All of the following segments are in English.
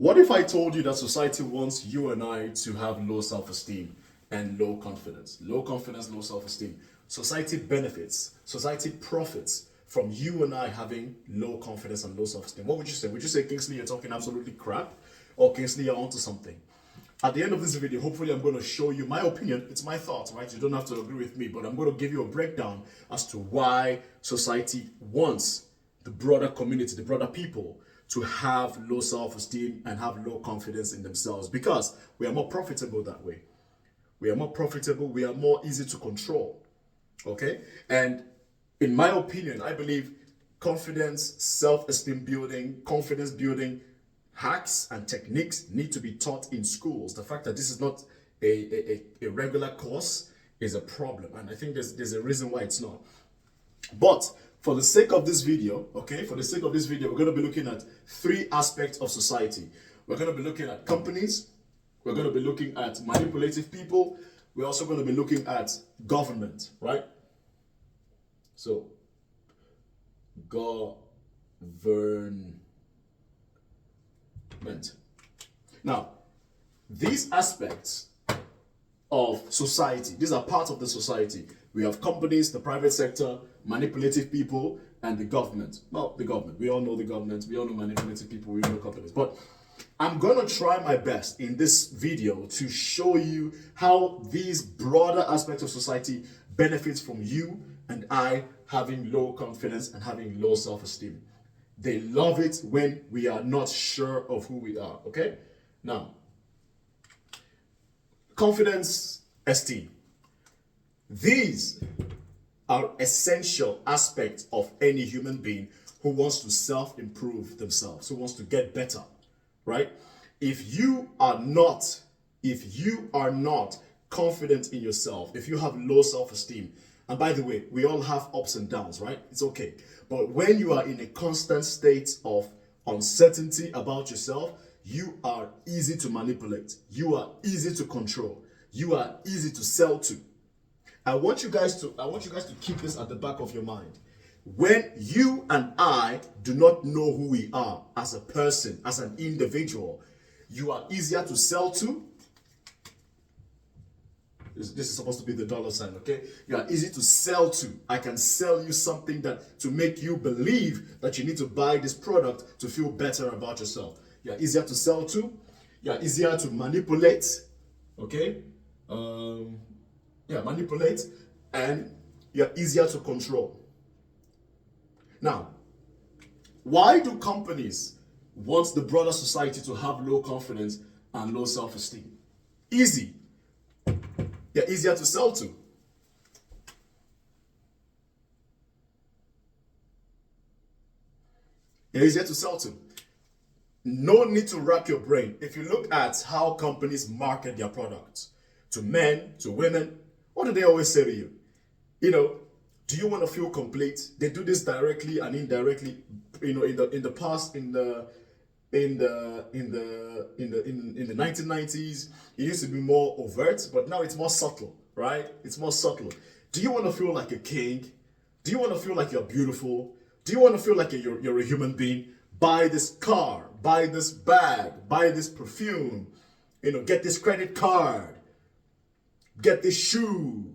What if I told you that society wants you and I to have low self-esteem and low confidence? Low confidence, low self-esteem. Society benefits, society profits from you and I having low confidence and low self-esteem. What would you say? Would you say, Kingsley, you're talking absolutely crap? Or Kingsley, you're onto something? At the end of this video, hopefully I'm going to show you my opinion. It's my thoughts, right? You don't have to agree with me, but I'm going to give you a breakdown as to why society wants the broader community, the broader people, to have low self-esteem and have low confidence in themselves, because we are more profitable that way. We are more profitable. We are more easy to control. Okay? And in my opinion, I believe confidence, self-esteem building, confidence building hacks and techniques need to be taught in schools. The fact that this is not a regular course is a problem. And I think there's a reason why it's not. But for the sake of this video, okay, for the sake of this video, we're going to be looking at three aspects of society. We're going to be looking at companies. We're going to be looking at manipulative people. We're also going to be looking at government, right? So, government. Now, these aspects of society, these are part of the society. We have companies, the private sector, manipulative people, and the government. Well, the government. We all know the government. We all know manipulative people. We know companies. But I'm going to try my best in this video to show you how these broader aspects of society benefits from you and I having low confidence and having low self-esteem. They love it when we are not sure of who we are, okay? Now, confidence, esteem. These are essential aspects of any human being who wants to self-improve themselves, who wants to get better, right? If you are not confident in yourself, if you have low self-esteem, and by the way, we all have ups and downs, right? It's okay. But when you are in a constant state of uncertainty about yourself, you are easy to manipulate. You are easy to control. You are easy to sell to. I want you guys to keep this at the back of your mind. When you and I do not know who we are as a person, as an individual, you are easier to sell to. This is supposed to be the dollar sign, okay? You are easy to sell to. I can sell you something to make you believe that you need to buy this product to feel better about yourself. You are easier to sell to. You are easier to manipulate, okay? Manipulate, and you're easier to control. Now, why do companies want the broader society to have low confidence and low self-esteem? Easy. You're easier to sell to. You're easier to sell to. No need to rack your brain. If you look at how companies market their products to men, to women, what do they always say to you? You know, do you want to feel complete? They do this directly and indirectly. You know, in the past, in the 1990s, it used to be more overt, but now it's more subtle, right? It's more subtle. Do you want to feel like a king? Do you want to feel like you're beautiful? Do you want to feel like you're a human being? Buy this car, buy this bag, buy this perfume, you know, get this credit card, get this shoe,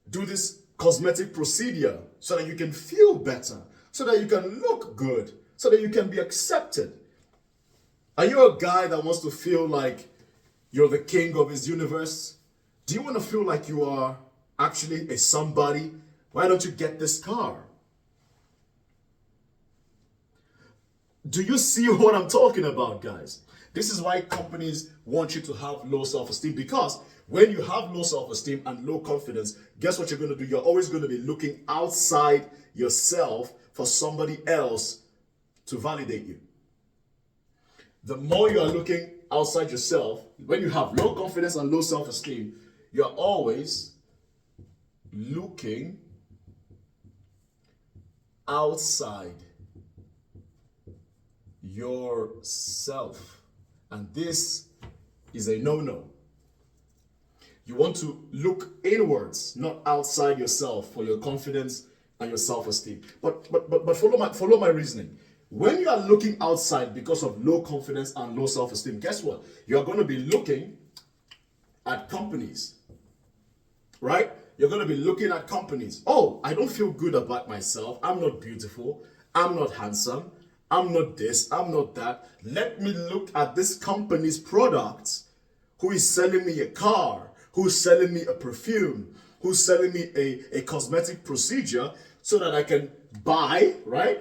do this cosmetic procedure so that you can feel better, so that you can look good, so that you can be accepted. Are you a guy that wants to feel like you're the king of his universe? Do you want to feel like you are actually a somebody? Why don't you get this car? Do you see what I'm talking about, guys? This is why companies want you to have low self-esteem, because when you have low self-esteem and low confidence, guess what you're going to do? You're always going to be looking outside yourself for somebody else to validate you. The more you are looking outside yourself, when you have low confidence and low self-esteem, you're always looking outside yourself. And this is a no-no. You want to look inwards, not outside yourself, for your confidence and your self-esteem. But follow my reasoning. When you are looking outside because of low confidence and low self-esteem, guess what? You're going to be looking at companies, right? You're going to be looking at companies. Oh, I don't feel good about myself. I'm not beautiful. I'm not handsome. I'm not this. I'm not that. Let me look at this company's products. Who is selling me a car? Who's selling me a perfume? Who's selling me a cosmetic procedure so that I can buy, right?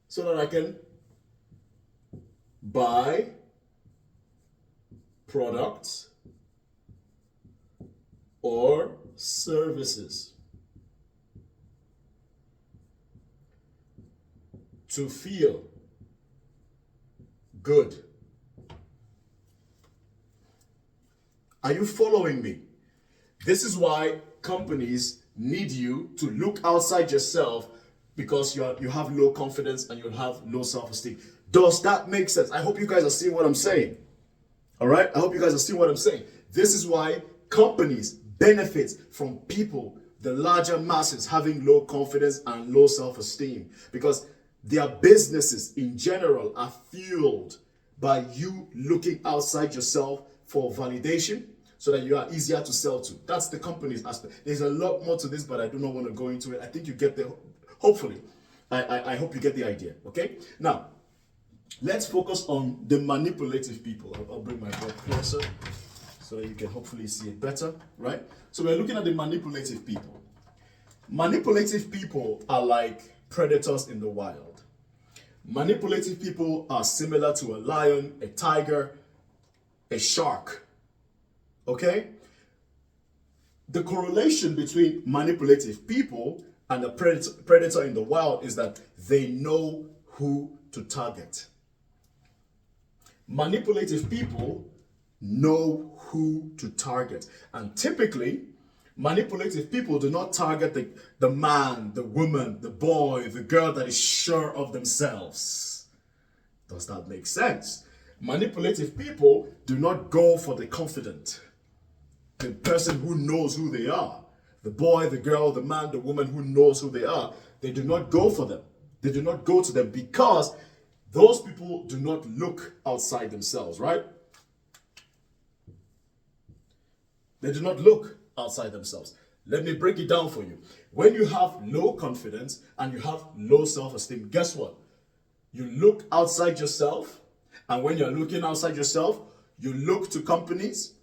So that I can buy products or services to feel good. Are you following me? This is why companies need you to look outside yourself, because you have low confidence and you have low self-esteem. Does that make sense? I hope you guys are seeing what I'm saying. All right? I hope you guys are seeing what I'm saying. This is why companies benefit from people, the larger masses, having low confidence and low self-esteem, because their businesses in general are fueled by you looking outside yourself for validation so that you are easier to sell to. That's the company's aspect. There's a lot more to this, but I do not want to go into it. I think you get the, hopefully, I hope you get the idea, okay? Now, let's focus on the manipulative people. I'll bring my book closer so that you can hopefully see it better, right? So we're looking at the manipulative people. Manipulative people are like predators in the wild. Manipulative people are similar to a lion, a tiger, a shark, okay? The correlation between manipulative people and a predator in the wild is that they know who to target. Manipulative people know who to target. And typically, manipulative people do not target the man, the woman, the boy, the girl that is sure of themselves. Does that make sense? Manipulative people do not go for the confident, the person who knows who they are. The boy, the girl, the man, the woman who knows who they are. They do not go for them. They do not go to them because those people do not look outside themselves, right? They do not look outside themselves. Let me break it down for you. When you have low confidence and you have low self-esteem, guess what? You look outside yourself, and when you're looking outside yourself, you look to companies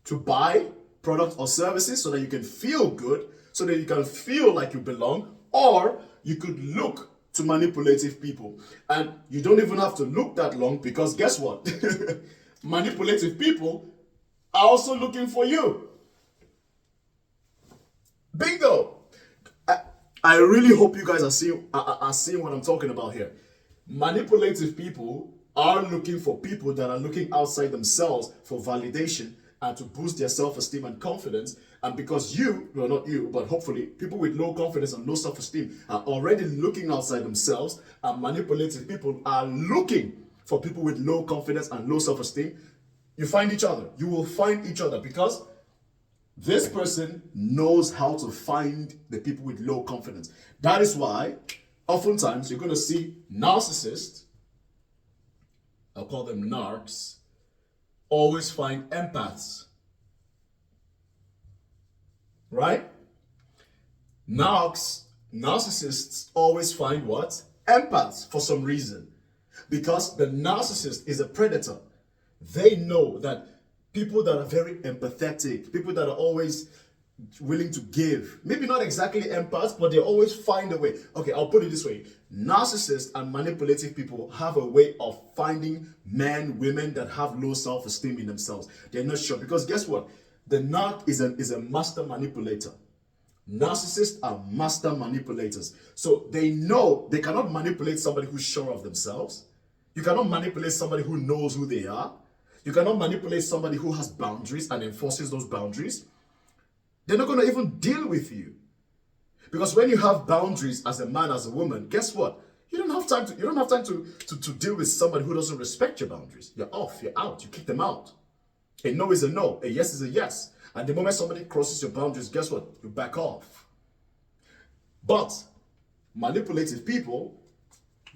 to buy products or services so that you can feel good, so that you can feel like you belong, or you could look to manipulative people. And you don't even have to look that long, because guess what? Manipulative people are also looking for you. Bingo! I really hope you guys are seeing what I'm talking about here. Manipulative people are looking for people that are looking outside themselves for validation and to boost their self-esteem and confidence. And because you, well, not you, but hopefully people with low confidence and low self-esteem are already looking outside themselves, and manipulative people are looking for people with low confidence and low self-esteem, you find each other. You will find each other because this person knows how to find the people with low confidence. That is why oftentimes you're going to see narcissists, I'll call them narcs, always find empaths. Right? Narcissists always find what? Empaths for some reason. Because the narcissist is a predator. They know that people that are very empathetic, people that are always willing to give, maybe not exactly empaths, but they always find a way. Okay, I'll put it this way. Narcissists and manipulative people have a way of finding men, women that have low self-esteem in themselves. They're not sure, because guess what? The narc is a master manipulator. Narcissists are master manipulators. So they know they cannot manipulate somebody who's sure of themselves. You cannot manipulate somebody who knows who they are. You cannot manipulate somebody who has boundaries and enforces those boundaries. They're not going to even deal with you. Because when you have boundaries as a man, as a woman, guess what? You don't have time to deal with somebody who doesn't respect your boundaries. You're off, you're out, you kick them out. A no is a no, a yes is a yes. And the moment somebody crosses your boundaries, guess what? You back off. But manipulative people,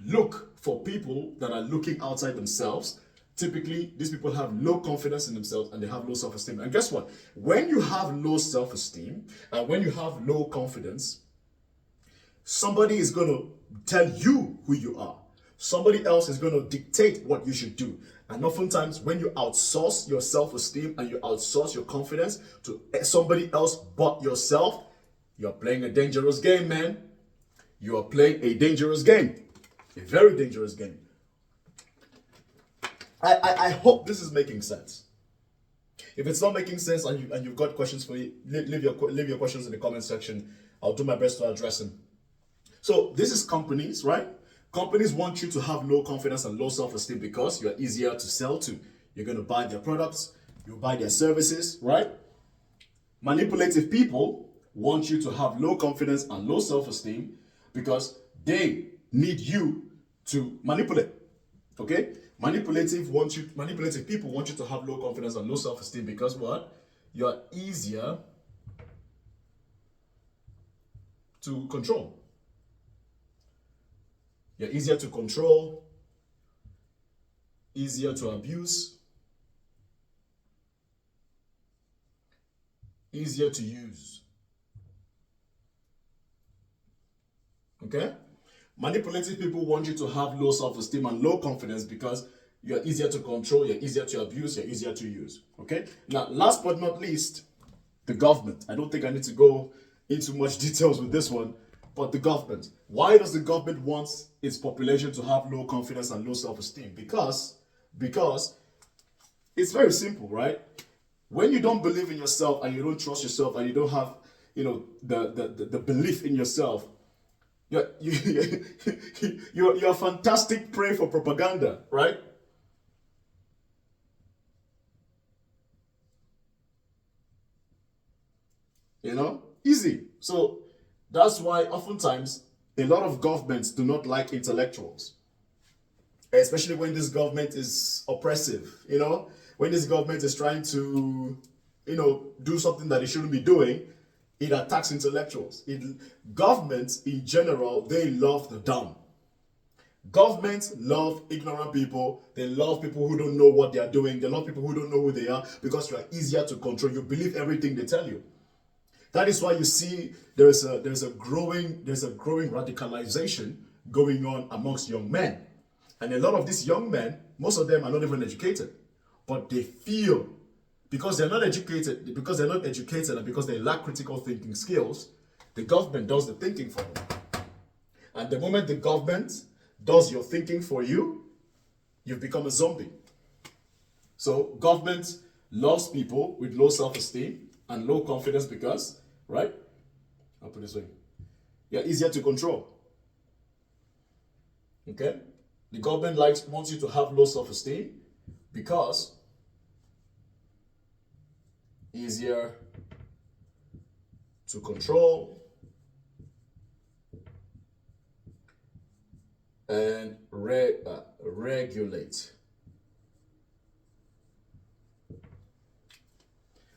look for people that are looking outside themselves. Typically, these people have low confidence in themselves and they have low self-esteem. And guess what? When you have low self-esteem and when you have low confidence, somebody is going to tell you who you are. Somebody else is going to dictate what you should do. And oftentimes, when you outsource your self-esteem and you outsource your confidence to somebody else but yourself, you're playing a dangerous game, man. You are playing a dangerous game. A very dangerous game. I hope this is making sense. If it's not making sense and you've got questions for me, leave your questions in the comment section. I'll do my best to address them. So this is companies, right? Companies want you to have low confidence and low self-esteem because you're easier to sell to. You're going to buy their products, you buy their services, right? Manipulative people want you to have low confidence and low self-esteem because they need you to manipulate. Okay? Manipulative people want you to have low confidence and low self-esteem because what? You're easier to control. You're easier to control, easier to abuse, easier to use. Okay? Manipulative people want you to have low self-esteem and low confidence because you're easier to control, you're easier to abuse, you're easier to use. Okay? Now, last but not least, the government. I don't think I need to go into much details with this one. But the government. Why does the government want its population to have low confidence and low self-esteem? Because it's very simple, right? When you don't believe in yourself and you don't trust yourself and you don't have, the belief in yourself, you're a fantastic prey for propaganda, right? Easy. So that's why oftentimes a lot of governments do not like intellectuals, especially when this government is oppressive, when this government is trying to, do something that it shouldn't be doing, it attacks intellectuals. Governments in general, they love the dumb. Governments love ignorant people. They love people who don't know what they are doing. They love people who don't know who they are because you are easier to control. You believe everything they tell you. That is why you see there's a growing radicalization going on amongst young men. And a lot of these young men, most of them are not even educated, but they feel because they're not educated and because they lack critical thinking skills, the government does the thinking for them. And the moment the government does your thinking for you, you've become a zombie. So government loves people with low self-esteem and low confidence because, right? I'll put it this way. You're easier to control. Okay? The government wants you to have low self-esteem because easier to control and regulate.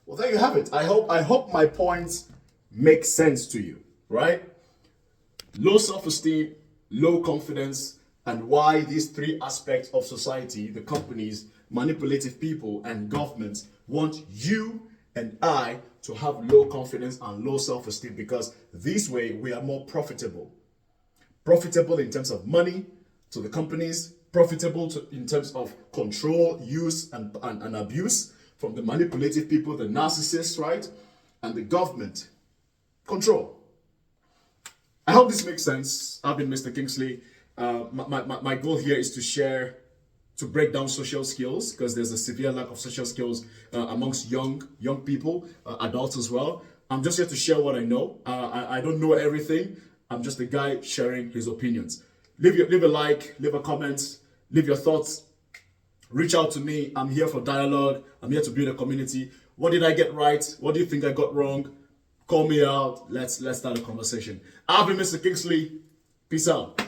Well, there you have it. I hope my points make sense to you, right? Low self-esteem, low confidence, and why these three aspects of society, the companies, manipulative people, and governments want you and I to have low confidence and low self-esteem because this way we are more profitable. Profitable in terms of money to the companies, profitable in terms of control, use, and abuse from the manipulative people, the narcissists, right? And the government. Control. I hope this makes sense. I've been Mr. Kingsley. My goal here is to break down social skills because there's a severe lack of social skills amongst young people, adults as well. I'm just here to share what I know. I don't know everything. I'm just a guy sharing his opinions. Leave a like, leave a comment, leave your thoughts. Reach out to me. I'm here for dialogue. I'm here to build a community. What did I get right? What do you think I got wrong? Call me out. Let's start a conversation. I've been Mr. Kingsley. Peace out.